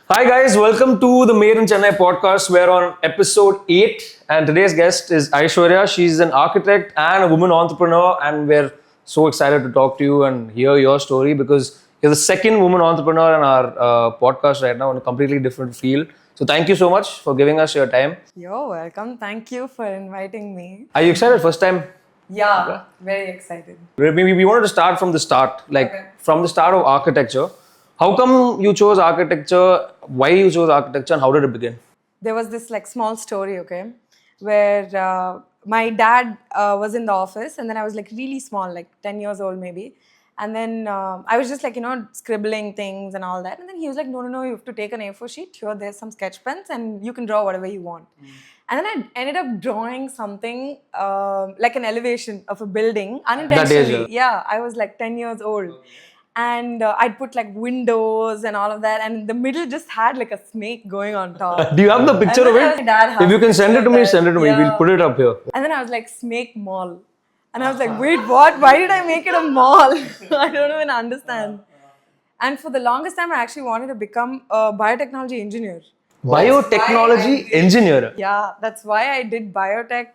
Hi guys, welcome to the Made in Chennai podcast. We're on episode 8 and today's guest is Aishwarya. She's an architect and a woman entrepreneur and we're so excited to talk to you and hear your story because you're the second woman entrepreneur in our podcast right now in a completely different field. So thank you so much for giving us your time. You're welcome. Thank you for inviting me. Are you excited? First time? Yeah, very excited. Maybe we wanted to start from the start, Okay. from the start of architecture. How come you chose architecture? Why you chose architecture and how did it begin? There was this small story, okay, where my dad was in the office and then I was really small, 10 years old maybe. And then I was just scribbling things and all that. And then he was like, no, you have to take an A4 sheet. Here, there's some sketch pens and you can draw whatever you want. And then I ended up drawing something like an elevation of a building unintentionally. Yeah, I was 10 years old. And I'd put windows and all of that. And in the middle just had a snake going on top. Do you have the picture of it? If you can send it to me, send it to me. Yeah. We'll put it up here. And then I was like, snake mall. And I was like, wait, what? Why did I make it a mall? I don't even understand. And for the longest time, I actually wanted to become a biotechnology engineer. Biotechnology engineer. Yeah, that's why I did biotech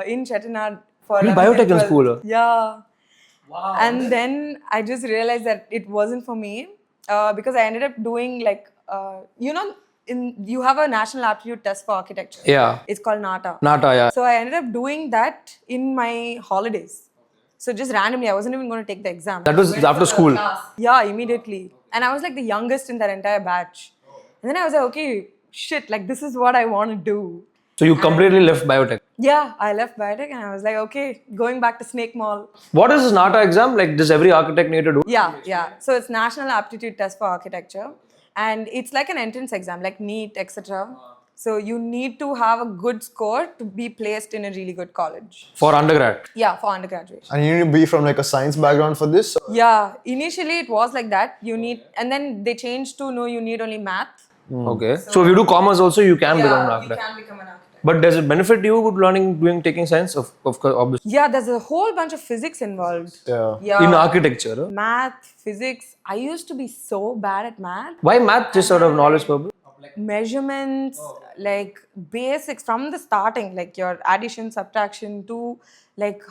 in Chennai for You did 11th biotech and in 12th. school? Yeah. Wow. And then I just realized that it wasn't for me because I ended up doing you have a national aptitude test for architecture. Yeah. It's called NATA. Nata, yeah. So I ended up doing that in my holidays. So just randomly, I wasn't even going to take the exam. That was after school. Yeah, immediately. And I was the youngest in that entire batch. And then I was like, okay, shit, this is what I want to do. So you completely left biotech. Yeah, I left biotech and I was like, okay, going back to Snake Mall. What is this Nata exam? Does every architect need to do? Yeah. So it's National Aptitude Test for Architecture. And it's like an entrance exam, like NEET, etc. So you need to have a good score to be placed in a really good college. For undergrad. Yeah, for undergraduate. And you need to be from a science background for this? Yeah, initially it was like that. And then they changed to no, you need only math. Okay. So if you do commerce also, you can become an architect. You can become an architect. But does it benefit you with taking science? Of course, obviously. Yeah, there's a whole bunch of physics involved. Yeah. In architecture. Huh? Math, physics. I used to be so bad at math. Why math? Just sort of knowledge purpose? Measurements, basics from the starting, your addition, subtraction to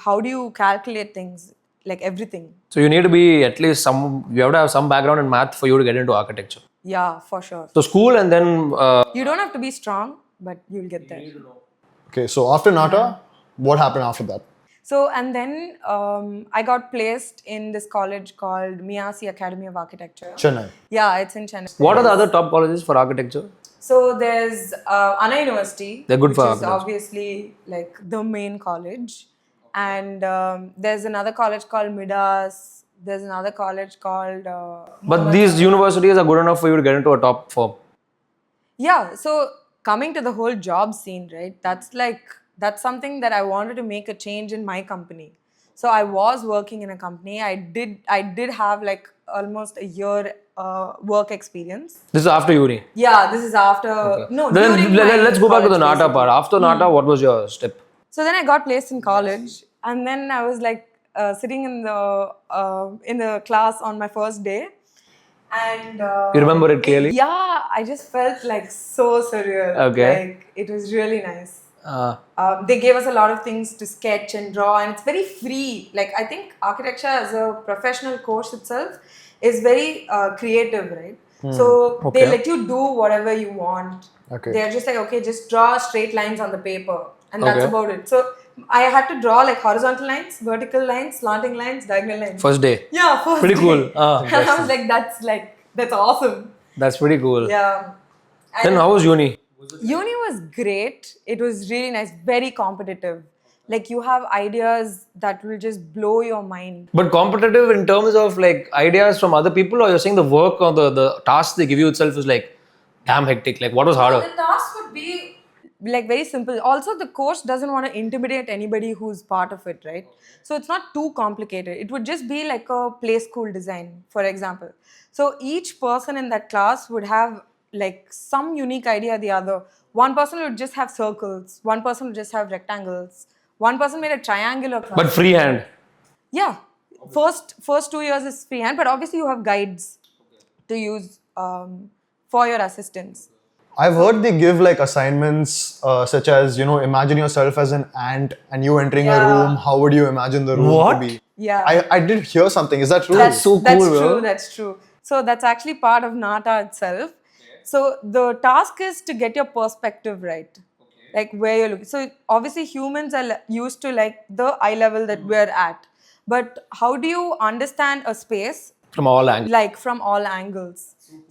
how do you calculate things, everything. So you need to be at least you have to have some background in math for you to get into architecture. Yeah, for sure. So school and then... You don't have to be strong, but you'll get there. Okay, so after NATA, what happened after that? So, and then I got placed in this college called Miyasi Academy of Architecture. Chennai. Yeah, it's in Chennai. What are the other top colleges for architecture? So there's Anna University. They're good which for is architecture. obviously the main college. And there's another college called Midas. There's another college called... But these universities are good enough for you to get into a top firm. Yeah, so coming to the whole job scene, right? That's something that I wanted to make a change in my company. So I was working in a company. I did have almost a year work experience. This is after uni. Yeah, this is after... Okay. No, then during my let's go back to the college, NATA part. After NATA, what was your step? So then I got placed in college, and then I was sitting in the class on my first day, and You remember it clearly? yeah, I just felt so surreal. Okay. It was really nice. They gave us a lot of things to sketch and draw, and it's very free. I think architecture as a professional course itself is very creative, right? So they let you do whatever you want. Okay. They're just okay, just draw straight lines on the paper, and that's Okay. about it. So I had to draw horizontal lines, vertical lines, slanting lines, diagonal lines. First day. Yeah, first Pretty day. cool. And I was that's awesome. That's pretty cool. Yeah. Then And how was uni? uni was great. It was really nice, very competitive. You have ideas that will just blow your mind. But competitive in terms of ideas from other people, or you're saying the work or the task they give you itself is damn hectic. What was harder? The task would be very simple. Also, the course doesn't want to intimidate anybody who's part of it, right? So it's not too complicated. It would just be a play school design, for example. So each person in that class would have some unique idea or the other. One person would just have circles. One person would just have rectangles. One person made a triangular class. But freehand. Yeah. First 2 years is freehand, but obviously you have guides to use for your assistants. I've heard they give like assignments such as, imagine yourself as an ant and you entering a Yeah. room. How would you imagine the room What? to be? Yeah. I did hear something. Is that true? That's so That's cool, bro. true. That's true. So that's actually part of Nata itself. So the task is to get your perspective right, like where you're looking. So obviously humans are used to like the eye level that we're at, but how do you understand a space From all angles. like from all angles?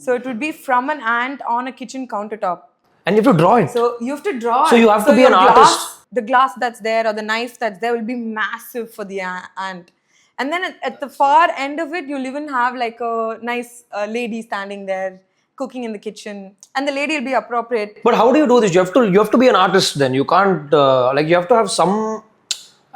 So it would be from an ant on a kitchen countertop. And you have to draw it. So you have to draw. So it. you have to be your an glass, artist. The glass that's there or the knife that's there will be massive for the ant. And then at the far end of it, you'll even have like a nice lady standing there cooking in the kitchen, and the lady will be appropriate. But how do you do this? You have to be an artist then. You can't you have to have some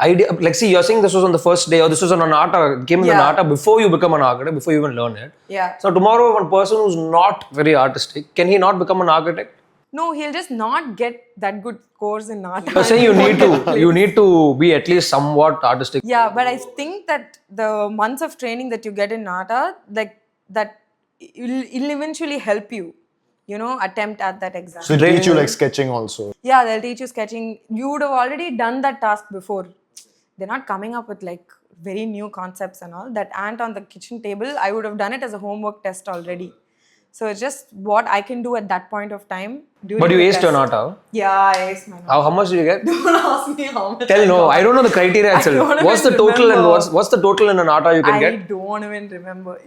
idea. Like, see, you're saying this was on the first day, or this was on an Nata, came in the Yeah. Nata before you become an architect, before you even learn it. Yeah. So tomorrow, one person who's not very artistic, can he not become an architect? No, he'll just not get that good scores in art. You're saying you need to be at least somewhat artistic. Yeah, but I think that the months of training that you get in Nata, like that, it'll eventually help you, attempt at that exam. So they teach you like sketching also. Yeah, they'll teach you sketching. You would have already done that task before. They're not coming up with like very new concepts and all. That ant on the kitchen table, I would have done it as a homework test already. So it's just what I can do at that point of time. But you aced your Nata. Yeah, I aced my Nata. How much did you get? Don't ask me how much. Tell no, I don't know the criteria itself. don't What's the even total and remember. what's the total in a Nata you can I get? don't even remember.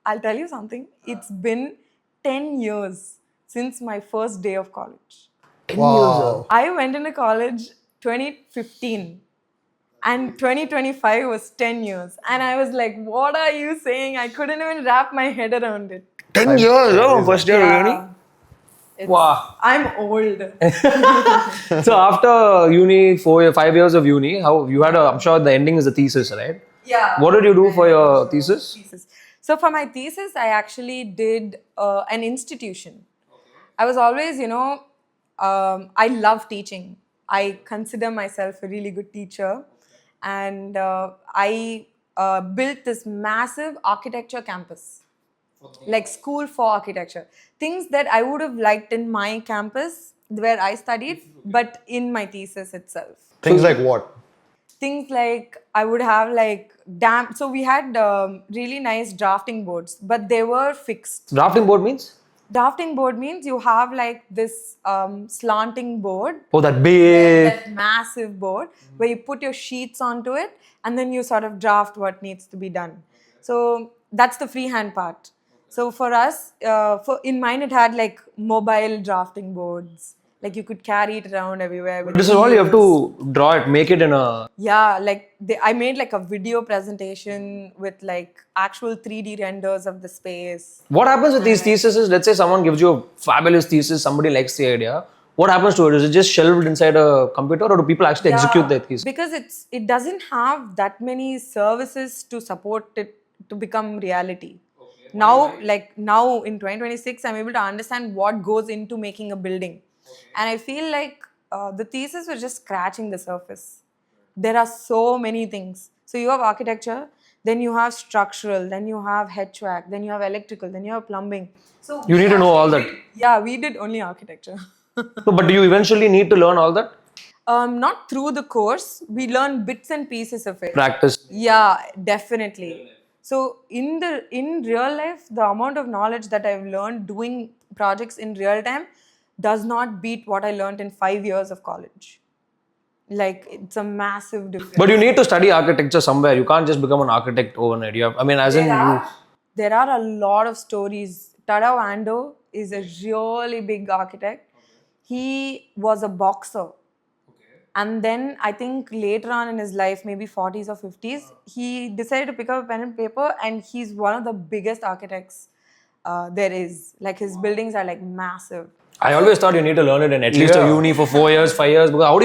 I'll tell you something. It's been 10 years since my first day of college. Wow. I went into college 2015 and 2025 was 10 years. And I was like, what are you saying? I couldn't even wrap my head around it. 10 years, oh, first year of uni. It's- Wow. I'm old. So after uni, 5 years of uni, how you had I'm sure the ending is a thesis, right? Yeah. What did you do for your thesis? So for my thesis, I actually did an institution. I was always, I love teaching. I consider myself a really good teacher. And I built this massive architecture campus. Like school for architecture. Things that I would have liked in my campus where I studied, but in my thesis itself. Things like what? Things like I would have like so we had really nice drafting boards, but they were fixed. Drafting board means? Drafting board means you have like this slanting board, Oh, that big. that massive board where you put your sheets onto it and then you sort of draft what needs to be done. So that's the freehand part. So for us, in mine it had like mobile drafting boards. Like you could carry it around everywhere. With This is all you have wheels. to draw it, make it in a. Yeah, like I made like a video presentation with like actual 3D renders of the space. What happens with these theses? Let's say someone gives you a fabulous thesis, somebody likes the idea. What happens to it? Is it just shelved inside a computer, or do people actually execute their thesis? Because it doesn't have that many services to support it to become reality. Now in 2026, I'm able to understand what goes into making a building. And I feel like the thesis was just scratching the surface. There are so many things. So you have architecture, then you have structural, then you have HVAC, then you have electrical, then you have plumbing. So You need to know all that. Yeah, we did only architecture. No, but do you eventually need to learn all that? Not through the course. We learn bits and pieces of it. Practice. Yeah, definitely. So in real life, the amount of knowledge that I've learned doing projects in real time does not beat what I learned in 5 years of college. Like it's a massive difference. But you need to study architecture somewhere. You can't just become an architect overnight. There are a lot of stories. Tadao Ando is a really big architect. He was a boxer. And then I think later on in his life, maybe 40s or 50s, he decided to pick up a pen and paper, and he's one of the biggest architects there is. Like his buildings are like massive. I always thought you need to learn it in at least a uni for 4 years, 5 years. Because how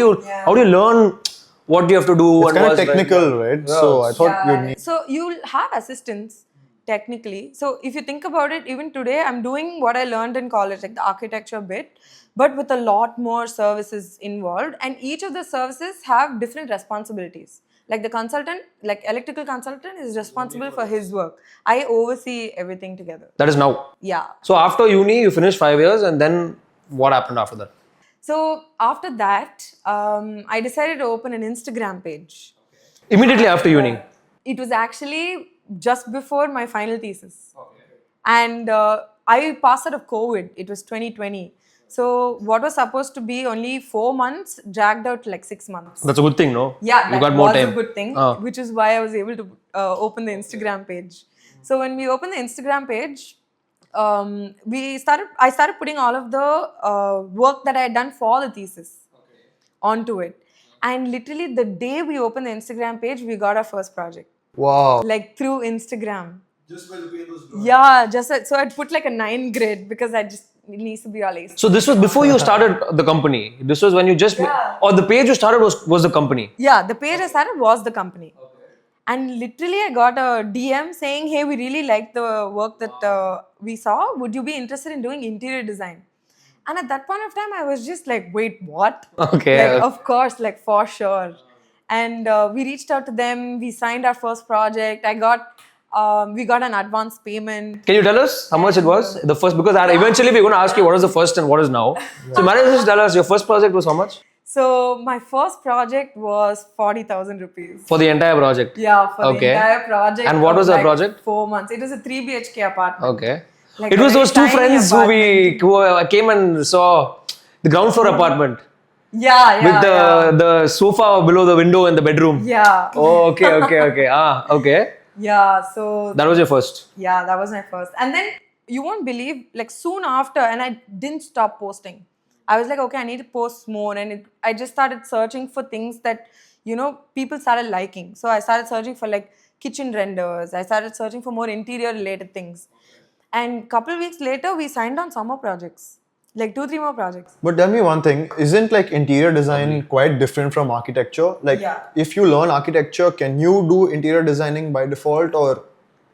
do you learn what you have to do? It's kind of technical, right? So I thought you need. So you'll have assistants technically. So if you think about it, even today I'm doing what I learned in college, like the architecture bit, but with a lot more services involved. And each of the services have different responsibilities. Like the consultant, like electrical consultant is responsible for his work. I oversee everything together. That is now. Yeah. So after uni, you finished 5 years, and then what happened after that? So after that, I decided to open an Instagram page. Immediately after uni. It was actually just before my final thesis. And I passed out of COVID. It was 2020. So what was supposed to be only 4 months dragged out like 6 months. That's a good thing, no? Yeah, you that got more was time. a good thing, Ah. which is why I was able to open the Instagram page. So when we opened the Instagram page, I started putting all of the work that I had done for the thesis onto it. And literally the day we opened the Instagram page, we got our first project. Wow. Like through Instagram. Just by looking at those drawings? Yeah, so I'd put like a 9 grade because it needs to be all ace. So this was before you started the company. This was when you just or the page you started was the company. Yeah, the page I started was the company. And literally, I got a DM saying, "Hey, we really like the work that we saw. Would you be interested in doing interior design?" And at that point of time, I was just like, "Wait, what?" Okay. Like, of course, like for sure. And we reached out to them. We signed our first project. We got an advance payment. Can you tell us how much it was? The first, because eventually we're going to ask you what is the first and what is now. So manage to tell us your first project was how much? So my first project was 40,000 rupees. For the entire project? Yeah, for the entire project. And what was the project? 4 months. It was a 3 BHK apartment. Okay. Like it a was very those two tiny friends apartment. who came and saw the ground floor apartment Yeah, with the sofa below the window in the bedroom. Yeah. Oh, okay. Okay. Yeah, so That was your first. yeah, that was my first. And then you won't believe, like soon after, and I didn't stop posting. I was like, okay, I need to post more. And I just started searching for things that, people started liking. So I started searching for like kitchen renders. I started searching for more interior related things. And couple weeks later, we signed on some more projects. Like 2-3 more projects. But tell me one thing, isn't like interior design quite different from architecture? Like if you learn architecture, can you do interior designing by default, or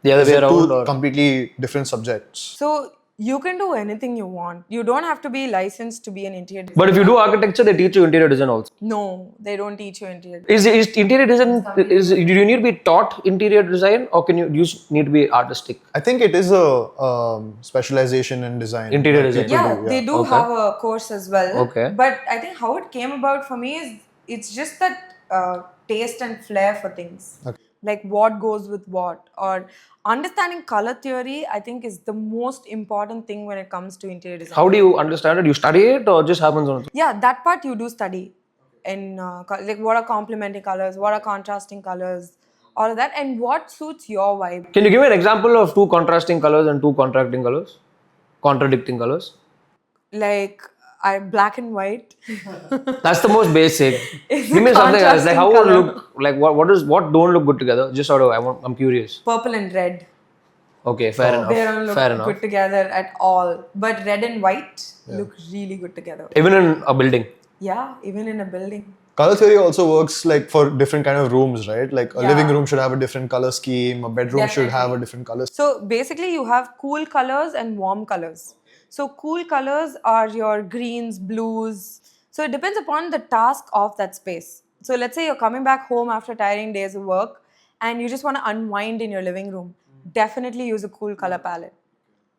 The other is way it around? two completely different subjects? So you can do anything you want. You don't have to be licensed to be an interior designer. But if you do architecture, they teach you interior design also. No, they don't teach you interior design. Is interior design, do you need to be taught interior design, or can you just need to be artistic? I think it is a specialization in design. Interior that design. people Yeah, do, they do have a course as well. Okay. But I think how it came about for me is it's just that taste and flair for things. Okay. Like what goes with what, or understanding color theory, I think is the most important thing when it comes to interior design. How do you understand it? You study it, or just happens on its own? Yeah, that part you do study. In like what are complementing colors, what are contrasting colors, all of that, and what suits your vibe. Can you give me an example of two contrasting colors and two contradicting colors? Like black and white. That's the most basic. It's Give me a something else. Like contrasting how would color. look like what don't look good together? Just sort of I'm curious. Purple and red. Okay, fair enough. They don't look Fair enough. good together at all. But red and white look really good together. Even in a building. Yeah, even in a building. Color theory also works like for different kind of rooms, right? Like a living room should have a different color scheme, a bedroom should have a different color. So basically you have cool colors and warm colors. So cool colors are your greens, blues. So it depends upon the task of that space. So let's say you're coming back home after tiring days of work and you just want to unwind in your living room. Definitely use a cool color palette.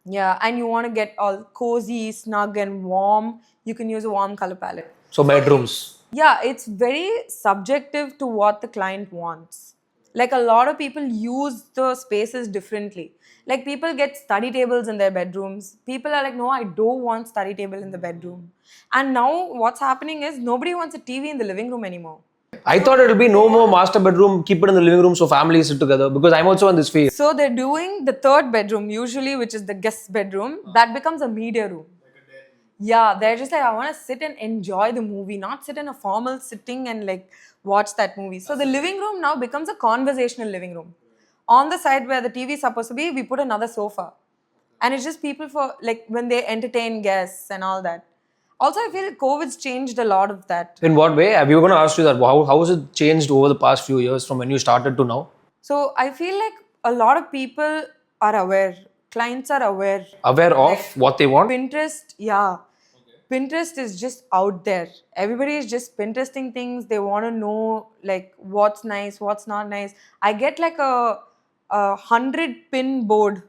Yeah, and you want to get all cozy, snug and warm, you can use a warm color palette. So bedrooms. Yeah, it's very subjective to what the client wants. Like a lot of people use the spaces differently. Like people get study tables in their bedrooms. People are like, no, I don't want study table in the bedroom. And now what's happening is nobody wants a TV in the living room anymore. I thought it'll be no more master bedroom, keep it in the living room so families sit together, because I'm also in this phase. So they're doing the third bedroom usually, which is the guest bedroom. That becomes a media room. Yeah, they're just like, I want to sit and enjoy the movie, not sit in a formal sitting and like watch that movie. So the living room now becomes a conversational living room. On the side where the TV is supposed to be, we put another sofa. And it's just people for like when they entertain guests and all that. Also, I feel COVID's changed a lot of that. In what way? We were going to ask you that. How has it changed over the past few years from when you started to now? So I feel like a lot of people are aware. Clients are aware. Aware of what they want? Pinterest, yeah. Pinterest is just out there. Everybody is just Pinteresting things. They want to know like what's nice, what's not nice. I get like a 100-pin board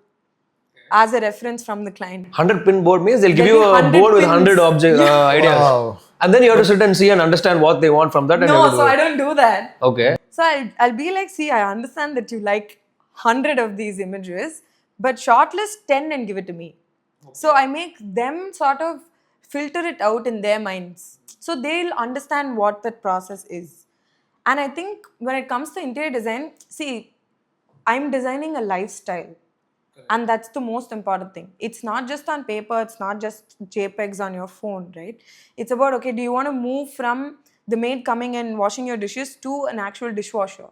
as a reference from the client. 100-pin board means they'll give There'll you be a 100 board with pins. 100 object ideas. Wow. And then you have to sit and see and understand what they want from that. And you No, have to so do it. I don't do that. Okay. So I'll be like, see, I understand that you like 100 of these images, but shortlist 10 and give it to me. So I make them sort of filter it out in their minds. So they'll understand what that process is. And I think when it comes to interior design, see, I'm designing a lifestyle. And that's the most important thing. It's not just on paper, it's not just JPEGs on your phone, right? It's about, okay, do you want to move from the maid coming and washing your dishes to an actual dishwasher?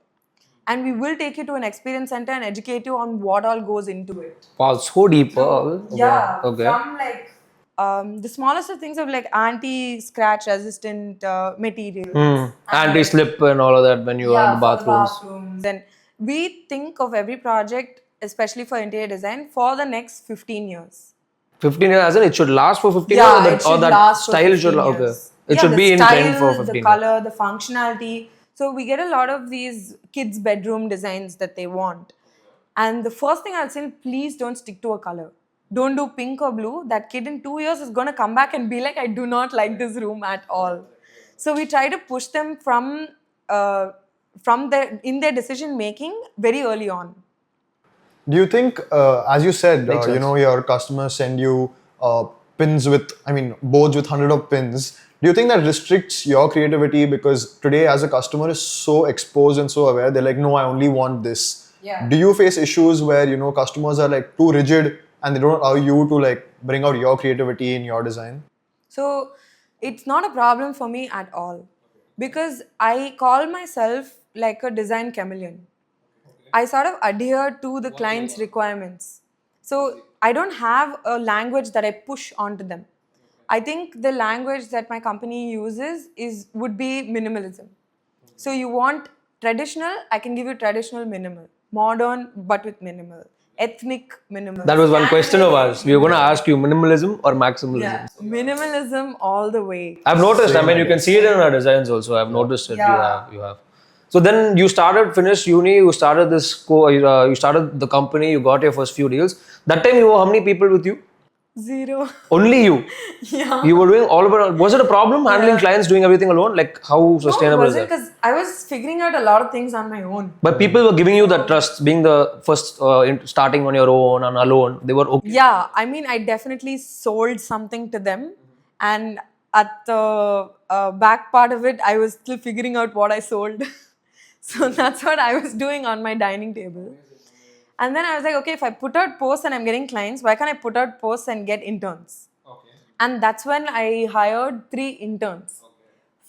And we will take you to an experience center and educate you on what all goes into it. Wow, so deep. Yeah, Okay. from like the smallest of things of like anti-scratch resistant materials. Anti-slip and all of that when you are in the For the bathrooms. bathrooms. And we think of every project, especially for interior design, for the next 15 years. 15 years, as in it should last for 15 Yeah, years, it should last for style 15 should years. okay. It Yeah, should the be in trend style, for 15 the years. color, the functionality. So we get a lot of these kids' bedroom designs that they want. And the first thing I'll say, please don't stick to a color. Don't do pink or blue. That kid in 2 years is going to come back and be like, I do not like this room at all. So we try to push them from in their decision making very early on. Do you think, as you said, Makes sense. your customers send you boards with 100 of pins. Do you think that restricts your creativity? Because today, as a customer is so exposed and so aware, they're like, no, I only want this. Yeah. Do you face issues where, customers are like too rigid and they don't allow you to like bring out your creativity in your design? So it's not a problem for me at all because I call myself like a design chameleon. I sort of adhere to the client's requirements. So I don't have a language that I push onto them. I think the language that my company uses would be minimalism. So you want traditional, I can give you traditional minimal. Modern, but with minimal. Ethnic minimal. That was one question of ours. We were going to ask you minimalism or maximalism. Yeah, minimalism all the way. I've noticed. Same, I mean, I you can guess. see it in our designs also. I've noticed it. Yeah. You have. So then you finished uni. You started you started the company. You got your first few deals. That time you were how many people with you? 0. Only you. Yeah. You were doing all of it. Was it a problem handling clients, doing everything alone? Like how sustainable No, it is wasn't that? because I was figuring out a lot of things on my own. But people were giving you that trust, being the first starting on your own and alone. They were okay. Yeah, I mean, I definitely sold something to them, and at the back part of it, I was still figuring out what I sold. So that's what I was doing on my dining table. And then I was like, okay, if I put out posts and I'm getting clients, why can't I put out posts and get interns? Okay. And that's when I hired 3 interns.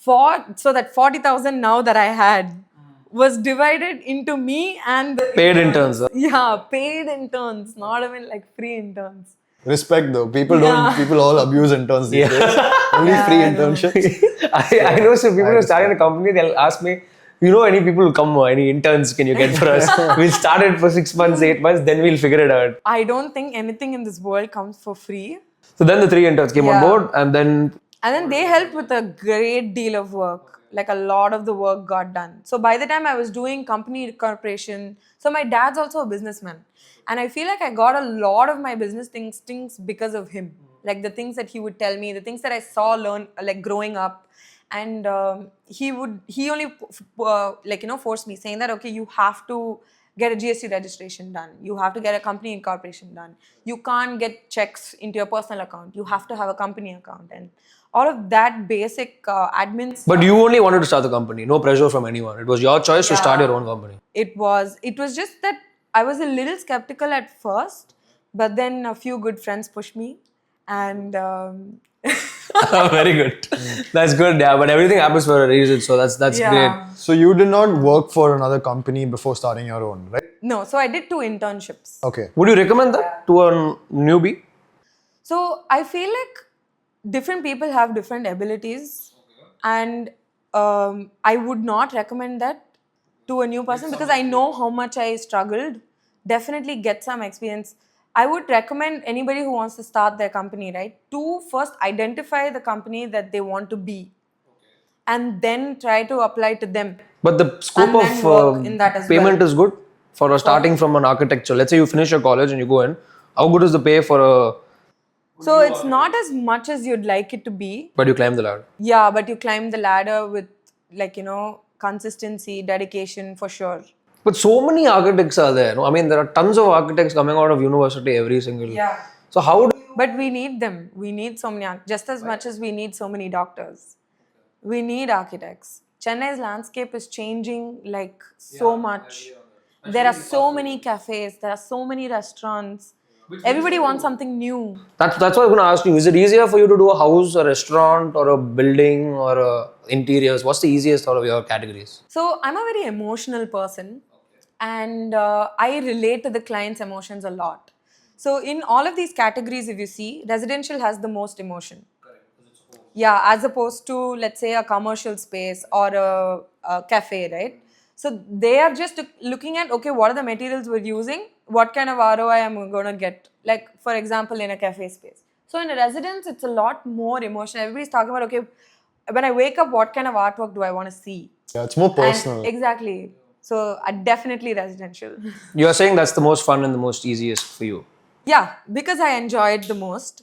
So that 40,000 now that I had was divided into me and the Paid interns. Yeah, paid interns, not even like free interns. Respect though. People Yeah. people all abuse interns these days. Only free I know. internships. I know some people who are starting a company, they'll ask me, any people who come, any interns can you get for us? We'll start it for 6 months, 8 months, then we'll figure it out. I don't think anything in this world comes for free. So then the 3 interns came on Yeah. board and then And then they helped with a great deal of work. Like a lot of the work got done. So by the time I was doing company corporation, so my dad's also a businessman. And I feel like I got a lot of my business instincts because of him. Like the things that he would tell me, the things that I saw like growing up. And he only forced me saying that, okay, you have to get a GST registration done. You have to get a company incorporation done. You can't get checks into your personal account. You have to have a company account. And all of that basic admin stuff. But you only wanted to start the company, no pressure from anyone. It was your choice to start your own company. It was just that I was a little skeptical at first, but then a few good friends pushed me, and Very good. That's good, yeah. But everything happens for a reason, so that's great. So you did not work for another company before starting your own, right? No, so I did 2 internships. Okay. Would you recommend that to a newbie? So I feel like different people have different abilities, and I would not recommend that to a new person because I know how much I struggled. Definitely get some experience. I would recommend anybody who wants to start their company, right, to first identify the company that they want to be and then try to apply to them. But the scope And then of work in that as payment well. is good for starting from an architecture. Let's say you finish your college and you go in. How good is the pay for a? So it's not as much as you'd like it to be. But you climb the ladder. Yeah, but you climb the ladder with, like, consistency, dedication for sure. But so many architects are there. No? I mean, there are tons of architects coming out of university every single. Yeah. So how do But we need them. We need so many, just as much as we need so many doctors. We need architects. Chennai's landscape is changing like so much. There are so many cafes, there are so many restaurants. Everybody wants something new. that's what I was going to ask you. Is it easier for you to do a house, a restaurant, or a building, or interiors? What's the easiest out of your categories? So I'm a very emotional person, and I relate to the client's emotions a lot. So in all of these categories, if you see, residential has the most emotion. Yeah, as opposed to, let's say, a commercial space or a cafe, right? So they are just looking at, okay, what are the materials we're using? What kind of ROI am going to get? Like, for example, in a cafe space. So in a residence, it's a lot more emotional. Everybody's talking about, okay, when I wake up, what kind of artwork do I want to see? Yeah, it's more personal. And exactly. So definitely residential. You are saying that's the most fun and the most easiest for you. Yeah, because I enjoy it the most.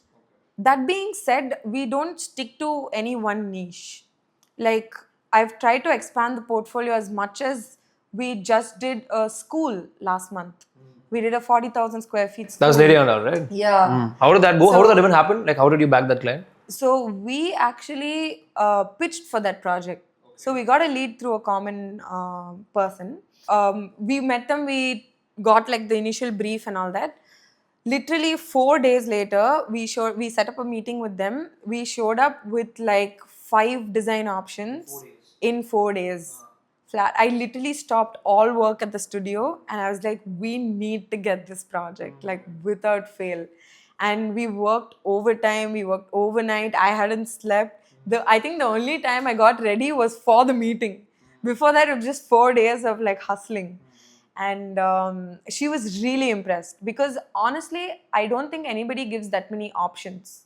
That being said, we don't stick to any one niche. Like, I've tried to expand the portfolio as much as we just did a school last month. We did a 40,000 square feet school. That was Lady Andal, right? Yeah. How did that go? How did that even happen? Like, how did you back that client? So we actually pitched for that project. So we got a lead through a common person. We met them, we got like the initial brief and all that. Literally 4 days later, we set up a meeting with them. We showed up with like 5 design options in 4 days. Flat. I literally stopped all work at the studio and I was like, we need to get this project, like without fail. And we worked overtime, we worked overnight. I hadn't slept. I think the only time I got ready was for the meeting. Before that, it was just 4 days of like hustling. And she was really impressed because honestly, I don't think anybody gives that many options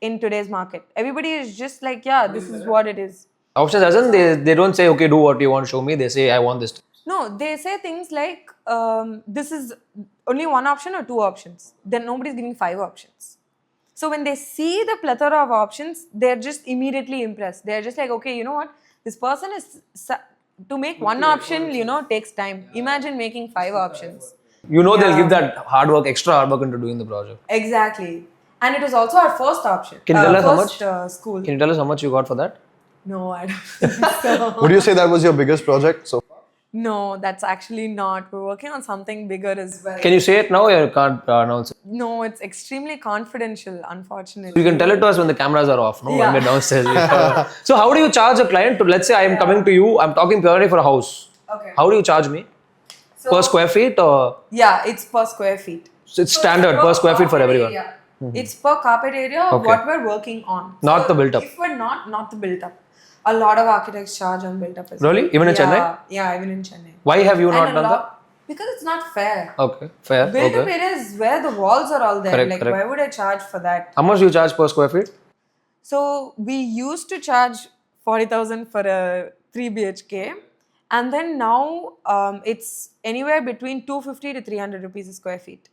in today's market. Everybody is just like, yeah, this is what it is. Options as in they don't say, okay, do what you want to show me. They say, I want this. No, they say things like, this is only one option or 2 options. Then nobody's giving 5 options. So when they see the plethora of options, they're just immediately impressed. They're just like, okay, you know what? This person is... To make one option, takes time. Imagine making 5 options. They'll give that hard work, extra hard work into doing the project. Exactly. And it was also our first option. Can you tell us how much? School. Can you tell us how much you got for that? No, I don't think so. Would you say that was your biggest project so far? No, that's actually not. We're working on something bigger as well. Can you say it now or you can't announce it? No, it's extremely confidential, unfortunately. You can tell it to us when the cameras are off, no? Yeah. When we're downstairs. So how do you charge a client to, let's say I am coming to you, I'm talking purely for a house. Okay. How do you charge me? Per square feet or? Yeah, it's per square feet. So it's standard per square feet for everyone. It's per carpet area of Okay. what we're working on. Not the built up. If we're not the built up. A lot of architects charge on built up as well. Really? Even in Chennai? Yeah, even in Chennai. Why have you not And a done lot- Because it's not fair. that? Okay, fair. Built up Okay. area is where the walls are all there. Correct, Like, correct. why would I charge for that? How much do you charge per square feet? So we used to charge 40,000 for a 3 BHK. And then now it's anywhere between 250 to 300 rupees a square feet.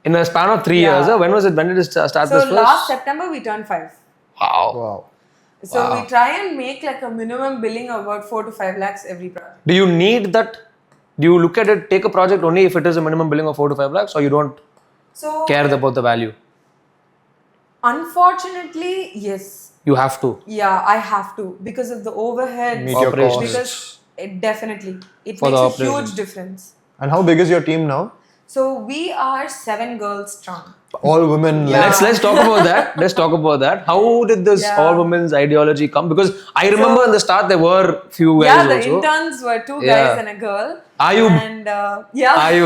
In a span of 3 years, when was it? When did it start So this first? last September we turned 5. Wow. Wow. So we try and make like a minimum billing of about 4 to 5 lakhs every project. Do you need that? Do you look at it, take a project only if it is a minimum billing of 4 to 5 lakhs or you don't So care about the value? unfortunately, yes. You have to. Yeah, I have to because of the overhead. Meet your Operations. costs. Because it definitely, it For the makes a operations. huge difference. And how big is your team now? So we are 7 girls strong. All women. Yeah. Let's talk about that. Let's talk about that. How did this Yeah. all women's ideology come? Because I remember in the start there were few guys Yeah, the also. interns were 2 Yeah. guys and a girl. Are you? And yeah. I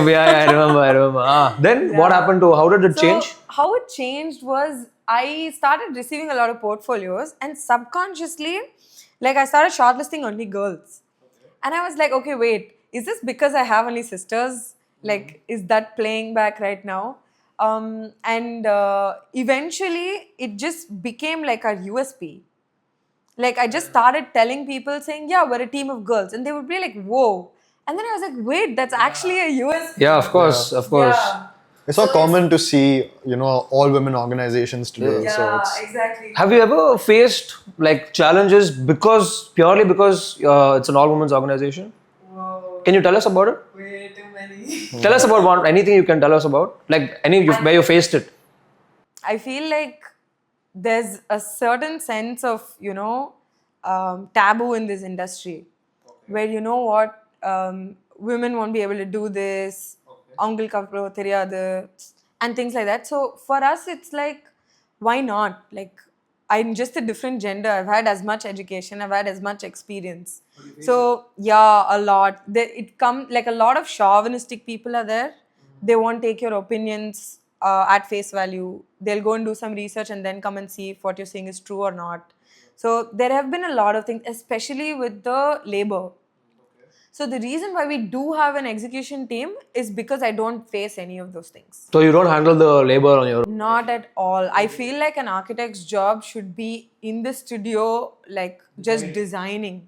remember. Then what happened to? How did it change? So how it changed was I started receiving a lot of portfolios and subconsciously, like I started shortlisting only girls. And I was like, okay, wait, is this because I have only sisters? Like, is that playing back right now? And eventually it just became like our USP. Like I just started telling people saying, yeah, we're a team of girls. And they would be like, whoa. And then I was like, wait, that's actually a USP. Yeah, of course, of course. Yeah. It's not common to see, all women organizations today. So Yeah, it's, exactly. Have you ever faced like challenges purely because it's an all women's organization? Whoa. Can you tell us about it? Way too many. Tell us about anything you can tell us about, like where you faced it. I feel like there's a certain sense of, taboo in this industry where women won't be able to do this, uncle kapro theriyadu, and things like that. So for us, it's like, why not? Like, I'm just a different gender. I've had as much education. I've had as much experience. So yeah, a lot. Like a lot of chauvinistic people are there. They won't take your opinions at face value. They'll go and do some research and then come and see if what you're saying is true or not. So there have been a lot of things, especially with the labor. So the reason why we do have an execution team is because I don't face any of those things. So you don't handle the labor on your own. Not at all. I feel like an architect's job should be in the studio, like just designing,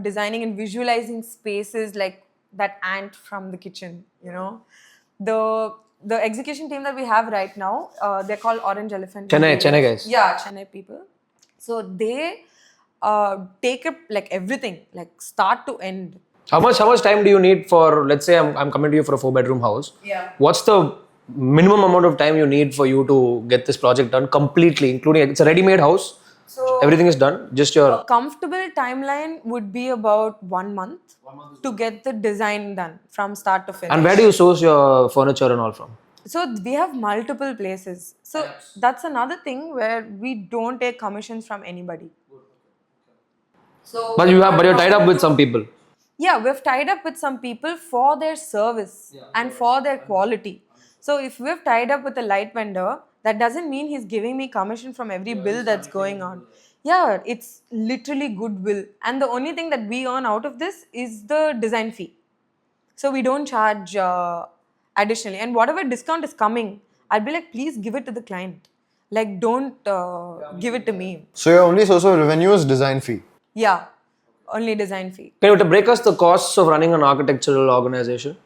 designing and visualizing spaces like that ant from the kitchen, The execution team that we have right now, they're called Orange Elephant. Chennai guys. Yeah, Chennai people. So they take up like everything, like start to end. How much time do you need for, let's say I'm coming to you for a 4-bedroom house. Yeah. What's the minimum amount of time you need for you to get this project done completely, including it's a ready-made house? So everything is done, just your... A comfortable timeline would be about 1 month to get the design done from start to finish. And where do you source your furniture and all from? So we have multiple places. So that's another thing where we don't take commissions from anybody. So But you're tied up with some people. Yeah, we've tied up with some people for their service and for their quality. So if we've tied up with a light vendor, that doesn't mean he's giving me commission from every bill that's going on. Yeah, it's literally goodwill. And the only thing that we earn out of this is the design fee. So we don't charge additionally. And whatever discount is coming, I'll be like, please give it to the client. Like, don't give it to me. So your only source of revenue is design fee? Yeah, only design fee. Can you break us the costs of running an architectural organization?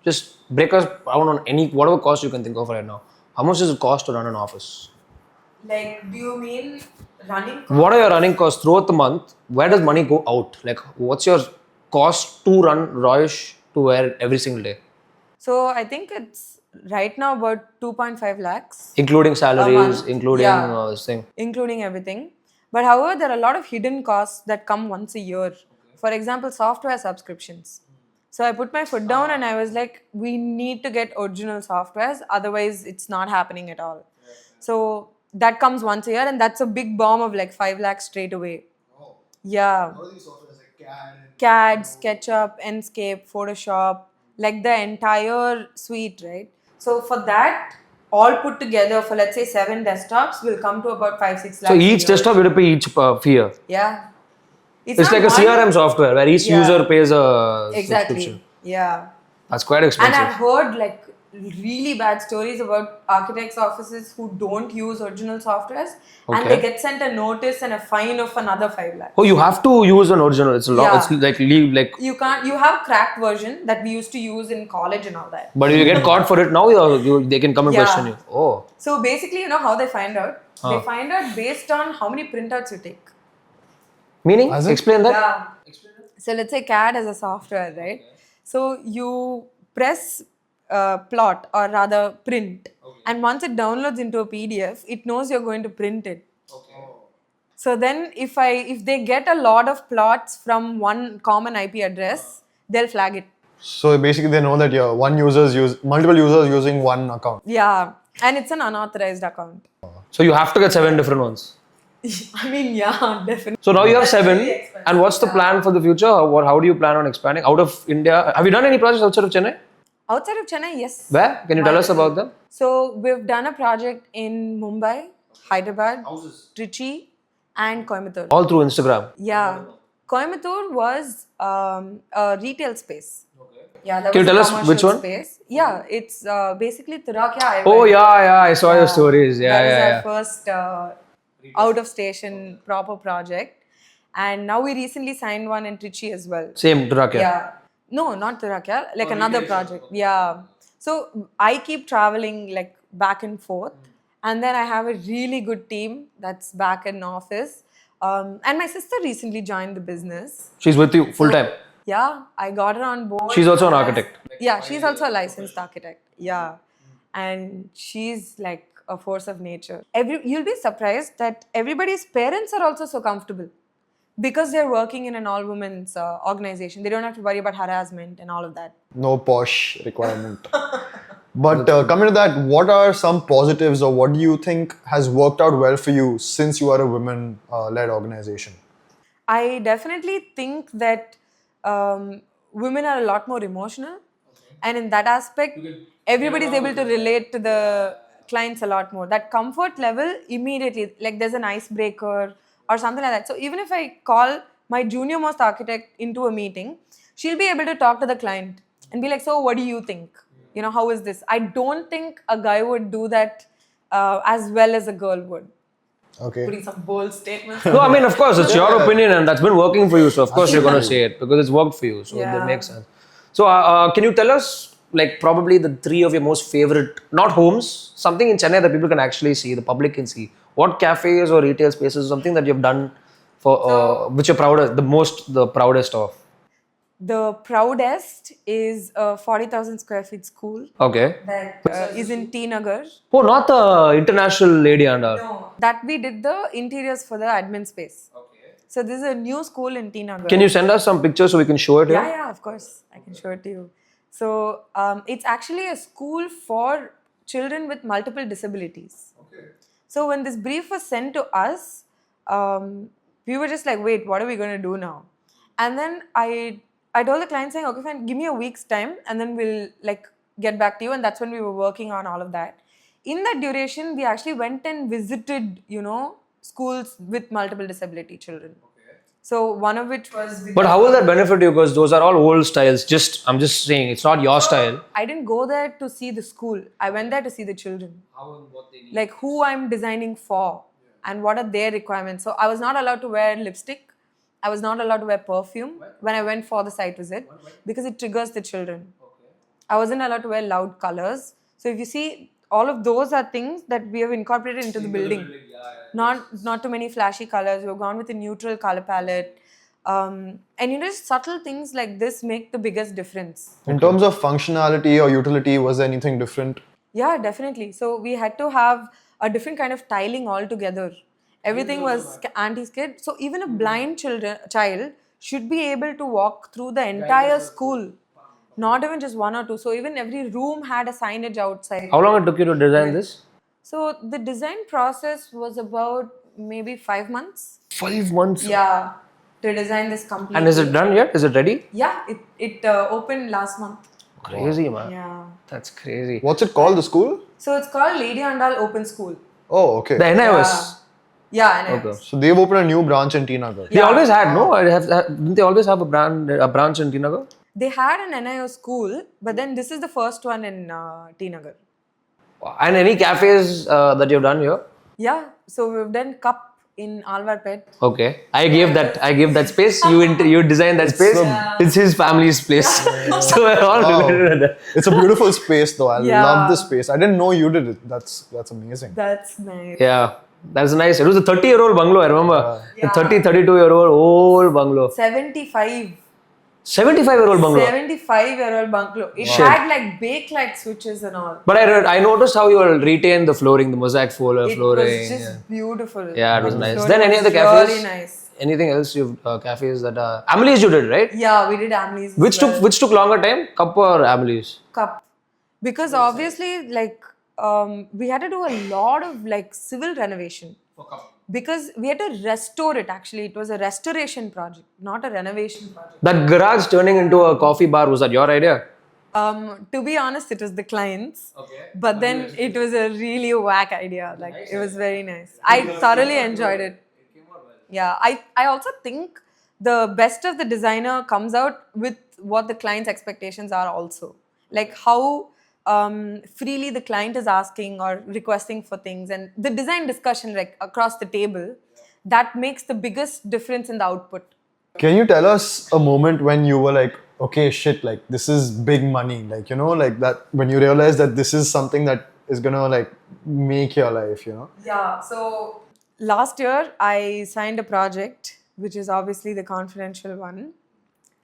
Just break us down on whatever cost you can think of right now. How much does it cost to run an office? Like, do you mean running costs? What are your running costs throughout the month? Where does money go out? Like, what's your cost to run Royish to wear every single day? So I think it's right now about 2.5 lakhs. Including salaries, including Yeah. thing. Including everything. But however, there are a lot of hidden costs that come once a year. For example, software subscriptions. So I put my foot down and I was like, we need to get original softwares, otherwise it's not happening at all. So that comes once a year and that's a big bomb of like 5 lakhs straight away. Yeah. All these softwares like CAD, SketchUp, Enscape, Photoshop, like the entire suite, right? So for that, all put together for let's say 7 desktops will come to about 5-6 lakhs. So each desktop you have to pay each fee. Yeah. It's like a CRM software where each user pays a subscription. Yeah. That's quite expensive. And I've heard like really bad stories about architects' offices who don't use original softwares and they get sent a notice and a fine of another 5 lakhs. Oh, you have to use an original. It's a lot. Yeah. It's like You can't. You have cracked version that we used to use in college and all that. But if you get caught for it now, they can come and question you. Oh. So basically, you know how they find out? They find out based on how many printouts you take. Meaning? Explain that. Yeah. So let's say CAD is a software, right? So you press plot or rather print, and once it downloads into a PDF, it knows you're going to print it. So then if they get a lot of plots from one common IP address, they'll flag it. So basically they know that multiple users using one account. Yeah, and it's an unauthorized account. So you have to get 7 different ones. I mean, yeah, definitely. So now you have 7. really expensive. And what's the plan for the future? How do you plan on expanding out of India? Have you done any projects outside of Chennai? Outside of Chennai, yes. Where? Can you tell us about them? So we've done a project in Mumbai, Hyderabad, Trichy, and Coimbatore. All through Instagram. Yeah. Coimbatore was a retail space. Yeah, that Can was you a tell us commercial which one? space. Yeah, it's basically Tirakya. Oh yeah, I saw your stories. Yeah, that was yeah, our yeah. first out of station proper project, and now we recently signed one in Trichy as well. Same Durakya. Yeah, no, not Tirakya, like another project. Yeah, so I keep traveling like back and forth, and then I have a really good team that's back in office. And my sister recently joined the business. She's with you full time. Yeah, I got her on board. She's also an as- architect. Yeah, she's also a licensed architect. Yeah, and she's like a force of nature. You'll be surprised that everybody's parents are also so comfortable because they're working in an all-women's organization. They don't have to worry about harassment and all of that. No posh requirement. But coming to that, what are some positives or what do you think has worked out well for you since you are a women-led organization? I definitely think that women are a lot more emotional, and in that aspect, everybody's able to relate to the clients a lot more. That comfort level immediately, like there's an icebreaker or something like that. So even if I call my junior most architect into a meeting, she'll be able to talk to the client and be like, "So what do you think? You know, how is this?" I don't think a guy would do that as well as a girl would. Okay. Putting some bold statements. No, I mean, of course, it's your opinion and that's been working for you. So, of course, you're going to say it because it's worked for you. So, that Yeah. makes sense. So, can you tell us, like, probably the three of your most favorite, not homes, something in Chennai that people can actually see, the public can see? What cafes or retail spaces, something that you've done for, which you're proudest, the proudest of? The proudest is a 40,000 square feet school Okay. that is in T Nagar. Oh, not the international lady and all. No, that we did the interiors for the admin space. Okay. So this is a new school in T Nagar. Can you send us some pictures so we can show it here? Yeah, of course. I can show it to you. So it's actually a school for children with multiple disabilities. Okay. So when this brief was sent to us, we were just like, wait, what are we going to do now? And then I told the client saying, okay, fine, give me a week's time and then we'll like get back to you. And that's when we were working on all of that. In that duration, we actually went and visited, schools with multiple disability children. So one of which was. But how will that benefit you? Because those are all old styles. I'm just saying, it's not your style. I didn't go there to see the school. I went there to see the children. How and what they need. Like who I'm designing for and what are their requirements. So I was not allowed to wear lipstick. I was not allowed to wear perfume when I went for the site visit because it triggers the children. I wasn't allowed to wear loud colors. So if you see, all of those are things that we have incorporated into the building. Not too many flashy colors. We've gone with a neutral color palette. And just subtle things like this make the biggest difference. In terms of functionality or utility, was there anything different? Yeah, definitely. So we had to have a different kind of tiling altogether. Everything was anti-skid. So even a blind child should be able to walk through the entire school. Not even just one or two. So even every room had a signage outside. How long it took you to design this? So the design process was about maybe 5 months. 5 months? Yeah, to design this completely. And is it done yet? Is it ready? Yeah, it opened last month. Crazy, man. Yeah. That's crazy. What's it called, the school? So it's called Lady Andal Open School. Oh, okay. The NIOS. Yeah, and Okay. So they've opened a new branch in T Nagar. They always had, no? Didn't they always have a branch in Tinagar? they had an NIO school, but then this is the first one in T Nagar. And any cafes that you've done here? Yeah, so we've done Cup in Alvarpet. Okay. I gave that space. You designed that space. It's his family's place. So we're all related to that. It's a beautiful space though. I Yeah. love this space. I didn't know you did it. That's amazing. That's nice. Yeah. That's nice. It was a 30-year-old bungalow, I remember. A 32-year-old old bungalow. 75. 75-year-old bungalow. 75-year-old bungalow. It had like bakelite switches and all. But I noticed how you all retain the flooring, the mosaic flooring. It was just beautiful. Yeah, it was nice. Flooring Then any was other cafes? Really nice. Anything else cafes that Amelie's you did, right? Yeah, we did Amelie's. Which took longer time? Cup or Amelie's? Cup. Because obviously, like, we had to do a lot of like civil renovation. For Cup. Because we had to restore it actually. It was a restoration project, not a renovation project. That garage turning into a coffee bar, was that your idea? To be honest, it was the clients. Okay. But then it was a really whack idea. Like it was very nice. I thoroughly enjoyed it. Yeah. I also think the best of the designer comes out with what the client's expectations are also. Like how freely the client is asking or requesting for things, and the design discussion like across the table, that makes the biggest difference in the output. Can you tell us a moment when you were like, okay, shit, like this is big money, like, you know, like that when you realize that this is something that is gonna like make your life, you know? Yeah, so last year I signed a project, which is obviously the confidential one.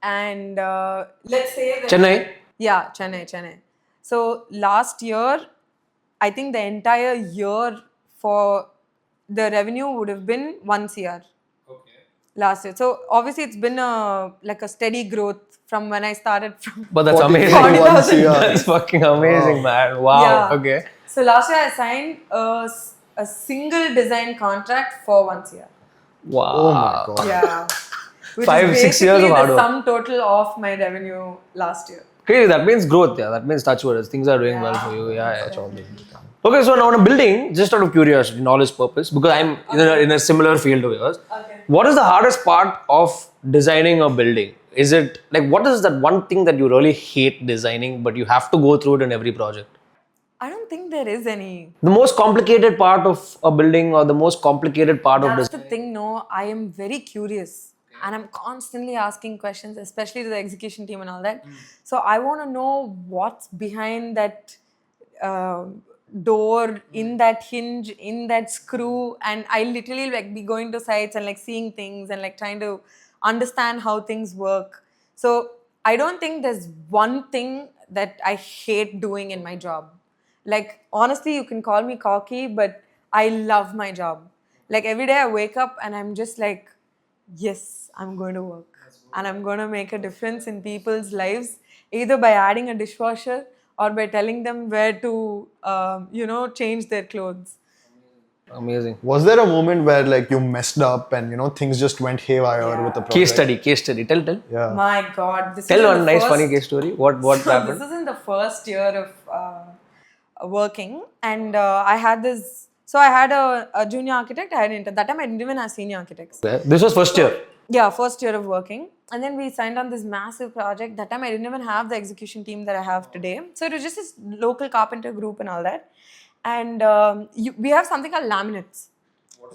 And let's say that. Chennai. Yeah, Chennai. So last year, I think the entire year for the revenue would have been 1 CR. Okay. Last year. So obviously it's been like a steady growth from when I started from. But that's 40 amazing. 40,000. That's fucking amazing, man. Wow. Yeah. Okay. So last year I signed a single design contract for 1 CR. Wow. Oh my God. Yeah. Which 5, is 6 years of basically hard the work. sum total of my revenue last year. Crazy. That means growth. Yeah. That means touch wood. Things are doing well for you. Yeah. That's all they need. Okay. So now on a building, just out of curiosity, knowledge purpose, because I'm in a similar field of yours. Okay. What is the hardest part of designing a building? Is it like what is that one thing that you really hate designing, but you have to go through it in every project? I don't think there is any. The most complicated part of a building or the most complicated part of That's design? the thing, no. I am very curious and I'm constantly asking questions, especially to the execution team and all that. So I want to know what's behind that door, in that hinge, in that screw. And I literally like be going to sites and like seeing things and like trying to understand how things work. So I don't think there's one thing that I hate doing in my job. Like, honestly, you can call me cocky, but I love my job. Like, every day I wake up and I'm just like, yes, I'm going to work. And I'm going to make a difference in people's lives, either by adding a dishwasher or by telling them where to, change their clothes. Amazing. Was there a moment where like you messed up and you know things just went haywire with the project? Case study. Tell. Yeah. My God. This Tell is in one the nice first- funny case story. What So happened? this is in the first year of working, and I had this. So I had a junior architect. I had an intern. That time I didn't even have senior architects. Okay. This was first year. Yeah, first year of working, and then we signed on this massive project. That time I didn't even have the execution team that I have today. So it was just this local carpenter group and all that. And we have something called laminates.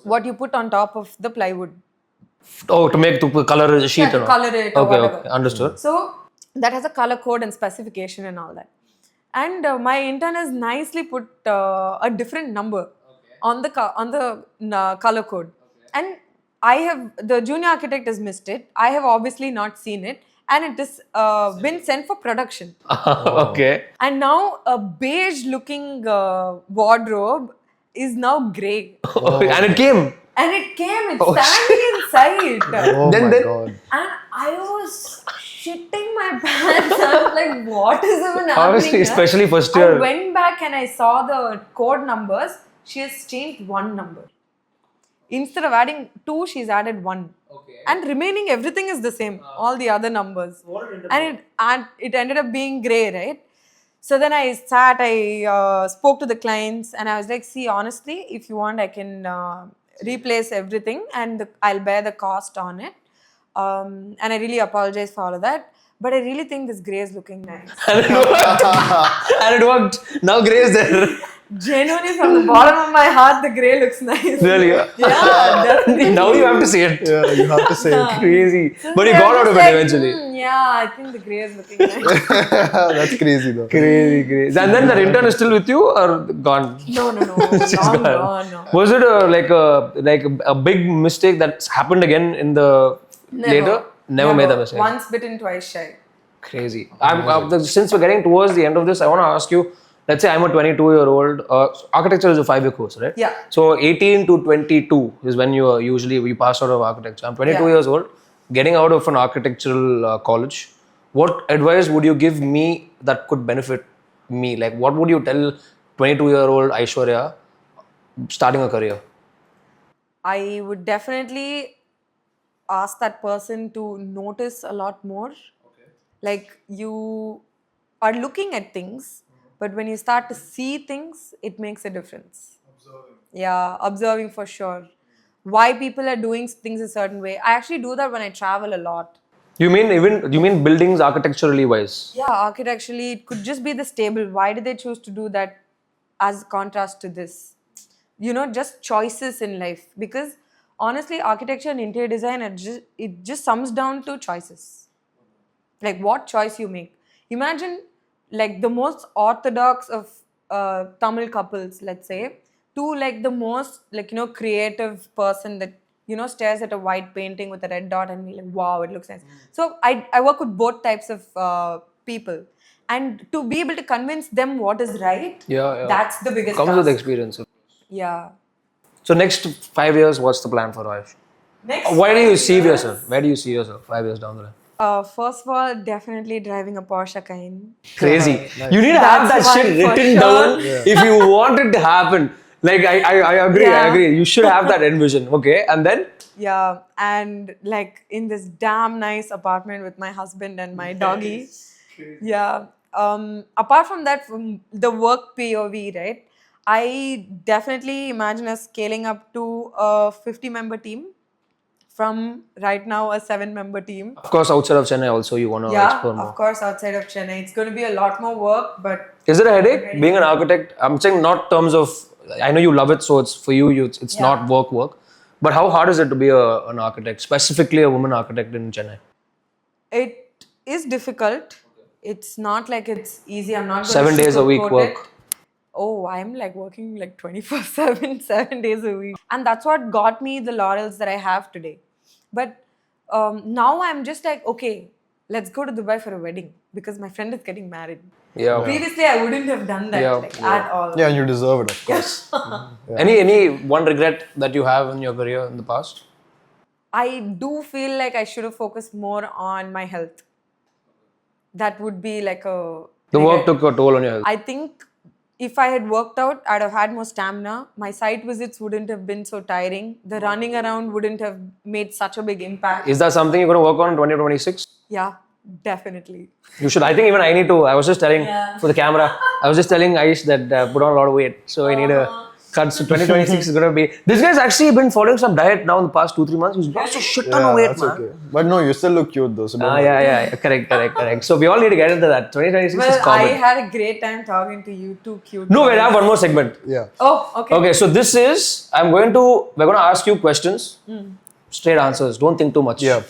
What you put on top of the plywood. Oh, to make to color the sheet Yeah, to and all. color it or whatever. Okay, understood. So that has a color code and specification and all that. And my intern has nicely put a different number on the color code. And the junior architect has missed it. I have obviously not seen it, and it has been sent for production. Okay. And now a beige looking wardrobe is now grey. And it came. And it came, it's standing inside. Oh Then- my then- God. And I was shitting my pants. I was like, what is even happening? Obviously, here? especially first I year. went back and I saw the code numbers. She has changed one number. Instead of adding 2, she's added 1. Okay. And remaining everything is the same, all the other numbers. And it ended up being grey, right? So then I spoke to the clients and I was like, see, honestly, if you want, I can replace everything and I'll bear the cost on it. And I really apologize for all of that. But I really think this grey is looking nice. And it worked. Now Grey is there. Genuinely, from the bottom of my heart, the grey looks nice. Really? Yeah, definitely. Now you have to see it. Yeah, you have to say it. Crazy. So But you they're got out just of it like, eventually. yeah, I think the grey is looking nice. That's crazy though. Crazy. And then the intern is still with you or gone? No. Long gone. No. Was it like a big mistake that's happened again in the later? Never made that mistake. Once bitten, twice shy. Crazy. Since we're getting towards the end of this, I want to ask you. Let's say I'm a 22-year-old. Architecture is a 5-year course, right? Yeah. So 18 to 22 is when we pass out of architecture. I'm 22 years old, getting out of an architectural college. What advice would you give me that could benefit me? Like, what would you tell 22-year-old Aishwarya starting a career? I would definitely ask that person to notice a lot more. Okay. Like, you are looking at things, but when you start to see things, it makes a difference. Observing. Yeah, observing for sure. Why people are doing things a certain way. I actually do that when I travel a lot. You mean buildings architecturally wise? Yeah, architecturally, it could just be the stable. Why did they choose to do that as contrast to this? Just choices in life. Because honestly, architecture and interior design, it just sums down to choices. Like what choice you make. Imagine like the most orthodox of Tamil couples, let's say, to like the most creative person that stares at a white painting with a red dot and be like, wow, it looks nice. So I work with both types of people, and to be able to convince them what is right, Yeah. that's the biggest Comes task. with experience. Yeah. So next 5 years, what's the plan for Ayush? Next Where do you 5 see years, yourself? Where do you see yourself 5 years down the line? First of all, definitely driving a Porsche Cayenne. Crazy. Nice. You need to have that That's shit one for written sure. down if you want it to happen. Like I agree. I Yeah. agree. You should have that envision. Okay, and then Yeah, and like in this damn nice apartment with my husband and my doggy. Yeah. Apart from that, from the work POV, right? I definitely imagine us scaling up to a 50-member team from right now a 7-member team. of course outside of Chennai also you want to Yeah, explore more. of course, outside of Chennai. It's going to be a lot more work, but Is it a headache being an architect? I'm saying not terms of. I know you love it, so it's for you. It's Yeah. not work. But how hard is it to be an architect, specifically a woman architect in Chennai? it is difficult. It's not like it's easy. I'm not going 7 to days a week sugarcoat work. it. Oh, I'm like working like 24/7, 7 days a week. And that's what got me the laurels that I have today. But now I'm just like, okay, let's go to Dubai for a wedding because my friend is getting married. Yeah. Okay. Previously, I wouldn't have done that at all. Yeah, and you deserve it, of course. Any one regret that you have in your career in the past? I do feel like I should have focused more on my health. That would be like a The work regret. took a toll on your health. I think if I had worked out, I'd have had more stamina. My site visits wouldn't have been so tiring. The running around wouldn't have made such a big impact. Is that something you're going to work on in 2026? Yeah, definitely. You should. I think even I need to. I was just telling for the camera. I was just telling Aish that put on a lot of weight, so I need to cut. So 2026 is going to be. This guy's actually been following some diet now in the past 2-3 months. He's lost a shit ton of weight, That's man. okay. But no, you still look cute though. So don't worry. Yeah. Correct. So we all need to get into that. 2026 is Well, I common. had a great time talking to you, too cute. No, we'll guys. have one more segment. Yeah. Oh, okay. Okay, so this is. We're going to ask you questions. Straight answers. Don't think too much. Yeah.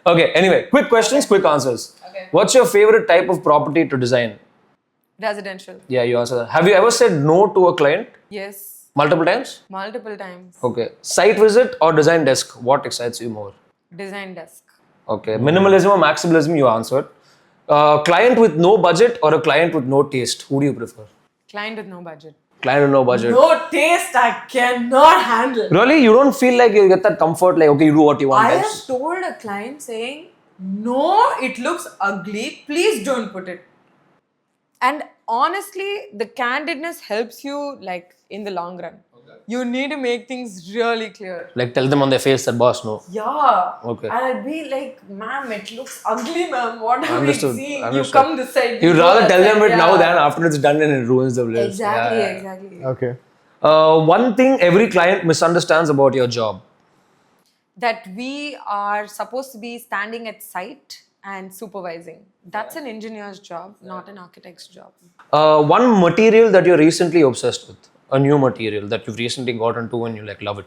Okay. Anyway, quick questions, quick answers. Okay. What's your favorite type of property to design? Residential. Yeah, you answer that. Have you ever said no to a client Yes. multiple times? Multiple times. Okay. Site visit or design desk? What excites you more? Design desk. Okay. Minimalism or maximalism? You answered. Client with no budget or a client with no taste? Who do you prefer? Client with no budget. Client with no budget. No taste, I cannot handle. Really? You don't feel like you get that comfort, like, okay, you do what you want. I types? have told a client saying, no, it looks ugly. Please don't put it. And honestly, the candidness helps you like in the long run. Okay. You need to make things really clear. Like, tell them on their face that boss, no. Yeah. Okay. And I'd be like, ma'am, it looks ugly, ma'am. What are Understood. we seeing? Understood. You come this side. You'd you go rather that tell them side. it now than after it's done and it ruins the bliss. Exactly, Yeah. exactly. Okay. One thing every client misunderstands about your job. That we are supposed to be standing at site and supervising. That's an engineer's job, not an architect's job. One material that you're recently obsessed with. A new material that you've recently got into and you like love it.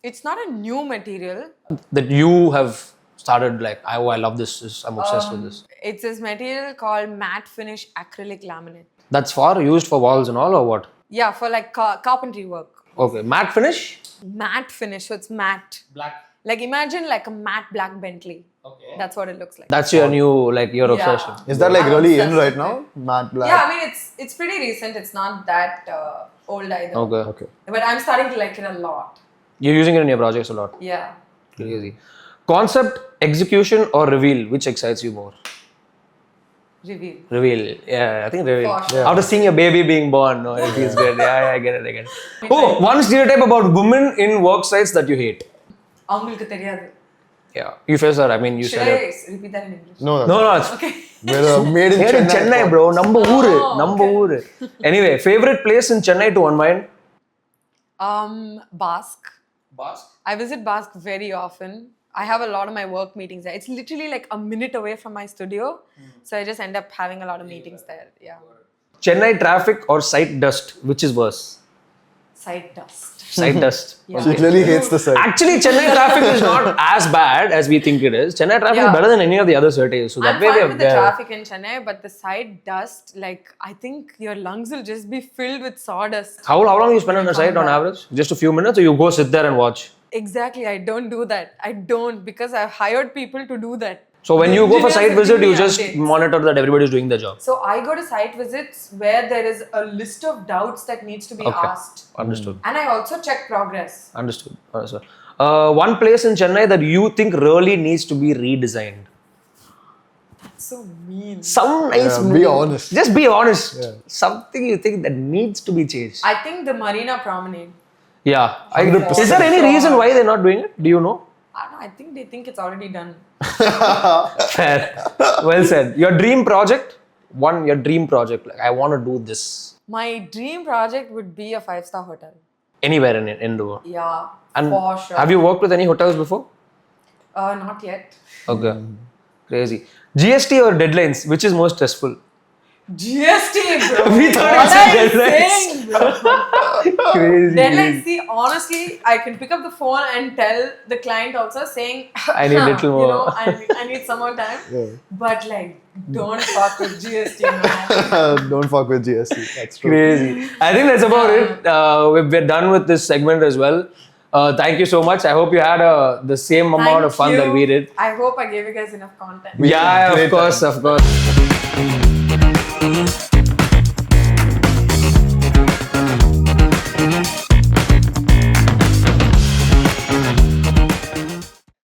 It's not a new material. That you have started like, I love this. I'm obsessed with this. It's this material called matte finish acrylic laminate. That's used for walls and all or what? Yeah, for like carpentry work. Okay. Matte finish? Matte finish, so it's matte. Black. Like imagine like a matte black Bentley. Okay. That's what it looks like. That's your new, like your obsession. Is that like I'm really in obsessed right with now? Matte black. Yeah, I mean it's pretty recent. It's not that old either. Okay. Okay. But I'm starting to like it a lot. You're using it in your projects a lot. Yeah. Crazy. Concept, execution or reveal? Which excites you more? Reveal. Reveal. Yeah, I think reveal. For sure. After seeing your baby being born, no, it feels good. Yeah, I get it. Oh, one stereotype about women in work sites that you hate. அவங்களுக்கு தெரியாது. Yeah. You face that. I mean, you Should said I it. repeat that in English? No, No, it's Okay. we're made in made in Chennai, bro. Number ஊரு. Number ஊரு. Anyway, favorite place in Chennai to unwind? Basque. I visit Basque very often. I have a lot of my work meetings there. It's literally like a minute away from my studio. So I just end up having a lot of meetings there. Yeah. Chennai traffic or site dust, which is worse? Site dust. Site dust. Yeah. She clearly hates the site. Actually, Chennai traffic is not as bad as we think it is. Chennai traffic is Yeah. better than any of the other cities. So that I'm way fine they're with the there. traffic in Chennai, but the site dust, like, I think your lungs will just be filled with sawdust. How long you spend on the site on average? Just a few minutes, or you go sit there and watch? Exactly, I don't do that. I don't, because I've hired people to do that. So when The you go for engineers site will visit, give me you just updates. monitor that everybody's doing their job. So I go to site visits where there is a list of doubts that needs to be asked. Understood. And I also check progress. Understood. One place in Chennai that you think really needs to be redesigned. So mean. Some nice. Yeah, be honest. Just be honest. Yeah. Something you think that needs to be changed. I think the Marina Promenade. Yeah. 100%. Is there any reason why they're not doing it? Do you know? I don't know, I think they think it's already done. Fair. Well said. Your dream project? Your dream project. Like, I want to do this. My dream project would be a 5-star hotel. Anywhere in the world. Yeah, And for sure. have you worked with any hotels before? Not yet. Okay. Crazy. GST or deadlines? Which is more stressful? GST, bro. We thought What it's are you deadlines. saying, bro? Crazy. Deadlines, see, honestly, I can pick up the phone and tell the client also saying, I need little more. You know, I need some more time. Yeah. But like, don't fuck with GST, man. Don't fuck with GST. That's true. Crazy. I think that's about it. We're done with this segment as well. Thank you so much. I hope you had the same amount of fun Thank that we you. did. I hope I gave you guys enough content. Yeah, Great of course.